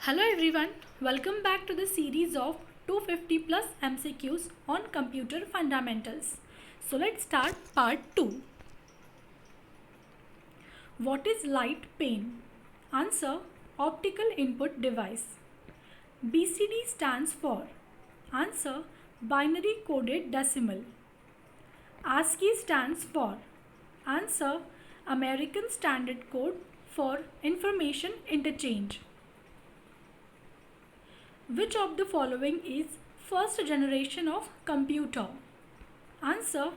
Hello everyone, welcome back to the series of 250 plus MCQs on computer fundamentals. So let's start part 2. What is light pane? Answer: optical input device. BCD stands for. Answer: binary coded decimal. ASCII stands for. Answer: American Standard Code for Information Interchange. Which of the following is first generation of computer? Answer: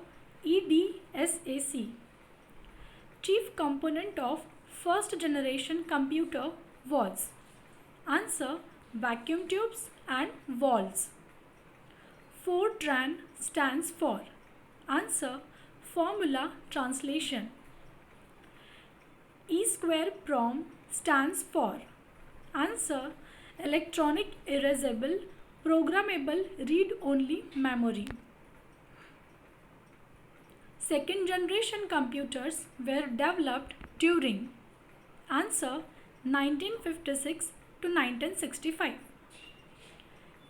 EDSAC. Chief component of first generation computer was. Answer: vacuum tubes and valves. Fortran stands for. Answer: formula translation. EEPROM stands for. Answer: electronic erasable programmable read-only memory. Second generation computers were developed during. Answer: 1956 to 1965.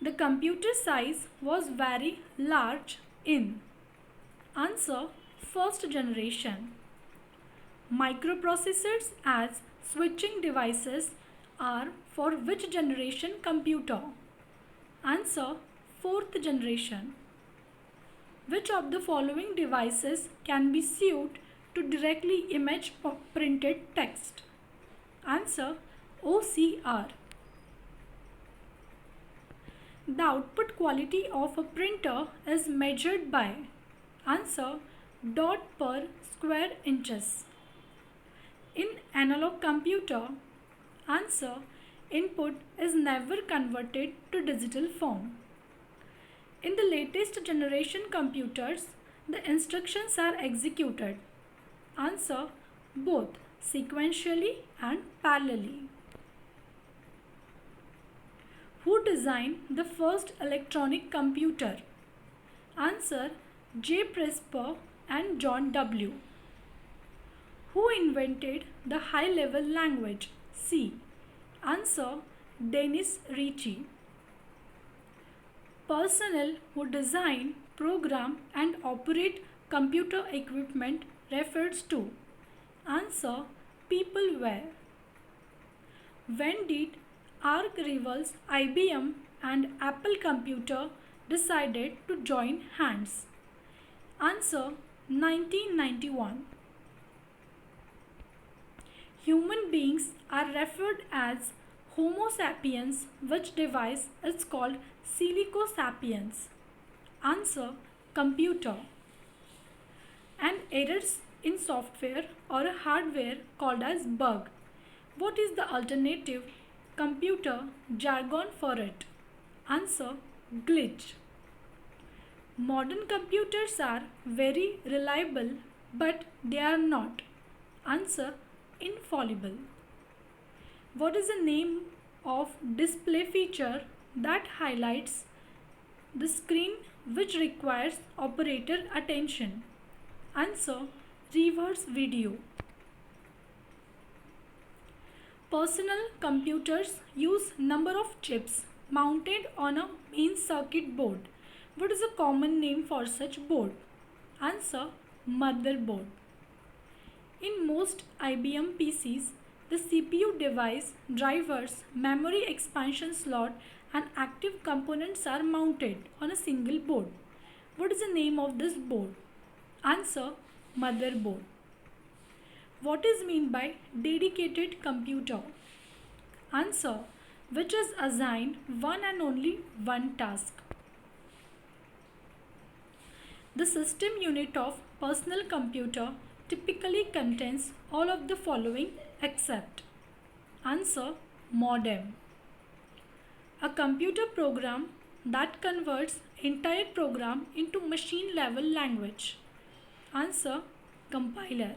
The computer size was very large in. Answer: first generation. Microprocessors as switching devices are for which generation computer? Answer: fourth generation. Which of the following devices can be sewed to directly image printed text? Answer: OCR. The output quality of a printer is measured by. Answer: dot per square inches. In analog computer, answer: input is never converted to digital form. In the latest generation computers, the instructions are executed. Answer: both sequentially and parallelly. Who designed the first electronic computer? Answer: J. Presper and John W. Who invented the high-level language C? Answer: Dennis Ritchie. Personnel who design, program and operate computer equipment refers to. Answer: people were. When did arch rivals IBM and Apple Computer decided to join hands? Answer: 1991. Human beings are referred as Homo sapiens, which device is called Silico sapiens. Answer: computer. An error in software or hardware called as bug. What is the alternative computer jargon for it? Answer: glitch. Modern computers are very reliable, but they are not. Answer: infallible. What is the name of display feature that highlights the screen which requires operator attention? Answer: reverse video. Personal computers use number of chips mounted on a main circuit board. What is a common name for such board? Answer: motherboard. In most IBM PCs, the CPU device, drivers, memory expansion slot and active components are mounted on a single board. What is the name of this board? Answer: motherboard. What is meant by dedicated computer? Answer: which is assigned one and only one task. The system unit of personal computer typically contains all of the following except. Answer: modem. A computer program that converts entire program into machine level language. Answer: compiler.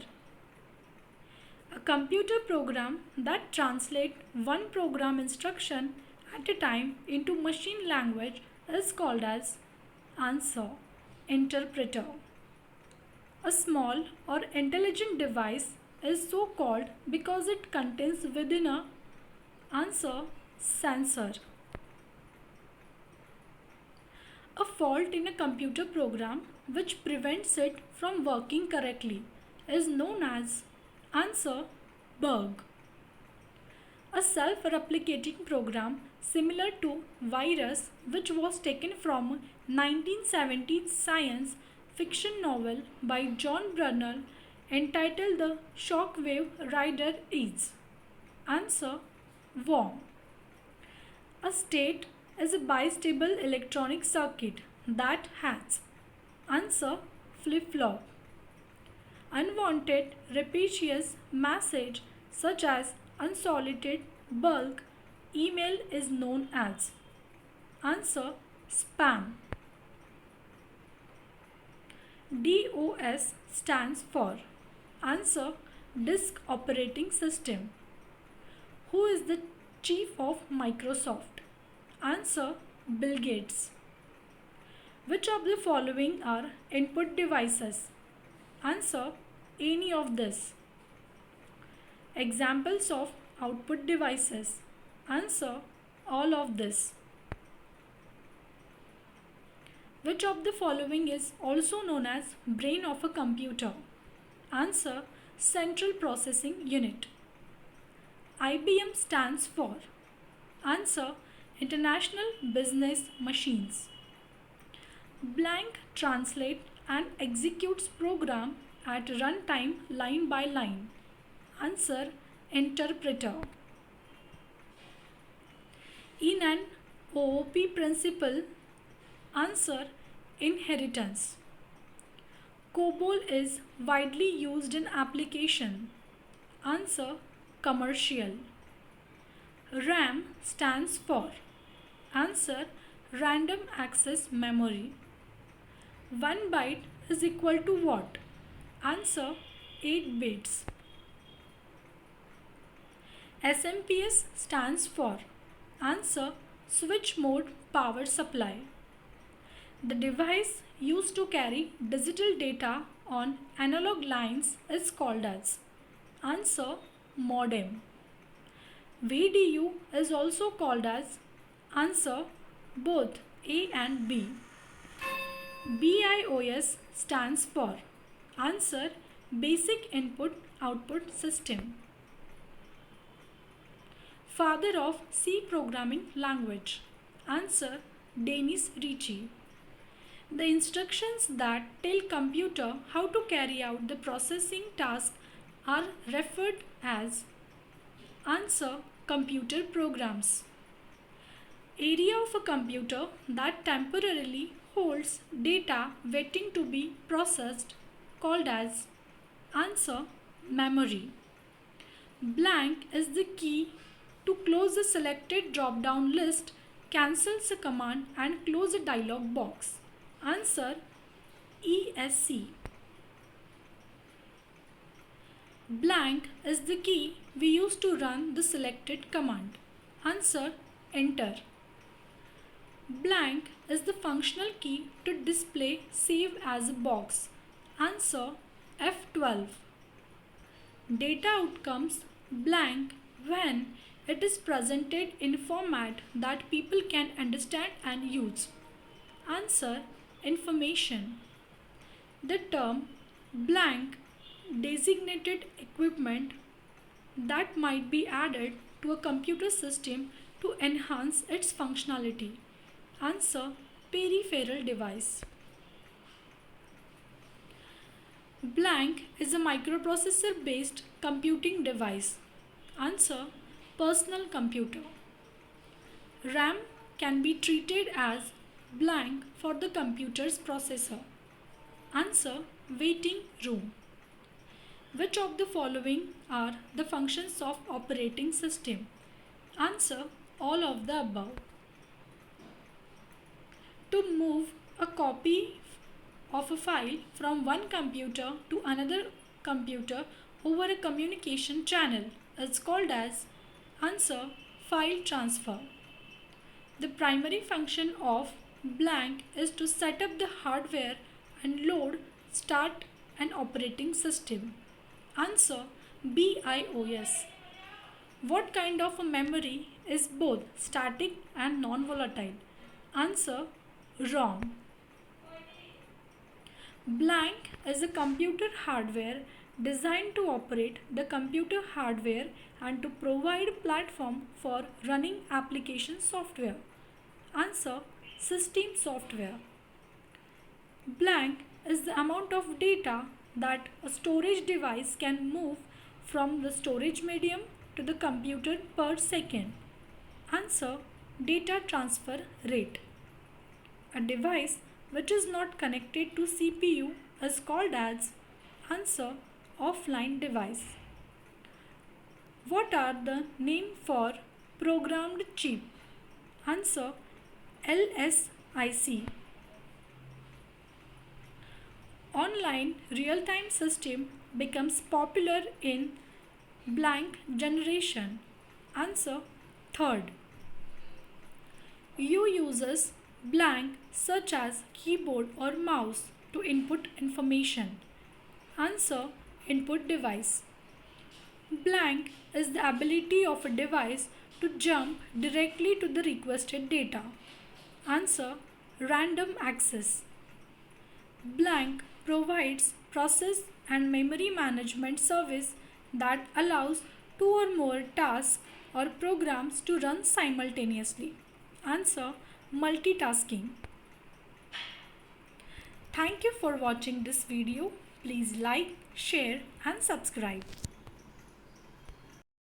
A computer program that translates one program instruction at a time into machine language is called as. Answer: interpreter. A small or intelligent device is so called because it contains within a. Answer: Sensor. A fault in a computer program which prevents it from working correctly is known as answer bug. A self-replicating program similar to virus which was taken from 1970s science fiction novel by John Brunner entitled The Shockwave Rider is answer worm. A state is a bistable electronic circuit that has answer flip-flop. Unwanted repetitious message such as unsolicited bulk email is known as answer spam. DOS stands for answer disk operating system. Who is the chief of Microsoft? Answer Bill Gates. Which of the following are input devices? Answer any of this. Examples of output devices. Answer all of this. Which of the following is also known as brain of a computer? Answer central processing unit. IBM stands for answer International Business Machines. Blank translate and executes program at runtime line by line. Answer interpreter. In an OOP principle, answer inheritance. COBOL is widely used in application. Answer commercial. RAM stands for answer random access memory. 1 byte is equal to what? Answer 8 bits. SMPS stands for answer switch mode power supply. The device used to carry digital data on analog lines is called as answer modem. VDU is also called as answer both A and B. BIOS stands for answer basic input output system. Father of C programming language. Answer Dennis Ritchie. The instructions that tell computer how to carry out the processing task are referred as answer computer programs. Area of a computer that temporarily holds data waiting to be processed called as answer memory. Blank is the key to close the selected drop-down list, cancels a command and close a dialog box. Answer ESC. Blank is the key we use to run the selected command. Answer enter. Blank is the functional key to display save as a box. Answer F12. Data outcomes blank when it is presented in format that people can understand and use. Answer information. The term blank designated equipment that might be added to a computer system to enhance its functionality. Answer peripheral device. Blank is a microprocessor based computing device. Answer personal computer. RAM can be treated as blank for the computer's processor. Answer waiting room. Which of the following are the functions of operating system? Answer all of the above. To move a copy of a file from one computer to another computer over a communication channel is called as answer file transfer. The primary function of blank is to set up the hardware and load start an operating system. Answer BIOS. What kind of a memory is both static and non-volatile? Answer: wrong. Blank is a computer hardware designed to operate the computer hardware and to provide platform for running application software. Answer: system software. Blank is the amount of data that a storage device can move from the storage medium to the computer per second. Answer: data transfer rate. A device which is not connected to CPU is called as answer: offline device. What are the name for programmed chip? Answer: LSIC. Online real-time system becomes popular in blank generation. Answer: third. You uses blank such as keyboard or mouse to input information. Answer: input device. Blank is the ability of a device to jump directly to the requested data. Answer: random access. Blank provides process and memory management service that allows two or more tasks or programs to run simultaneously. Answer: multitasking. Thank you for watching this video. Please like, share and subscribe.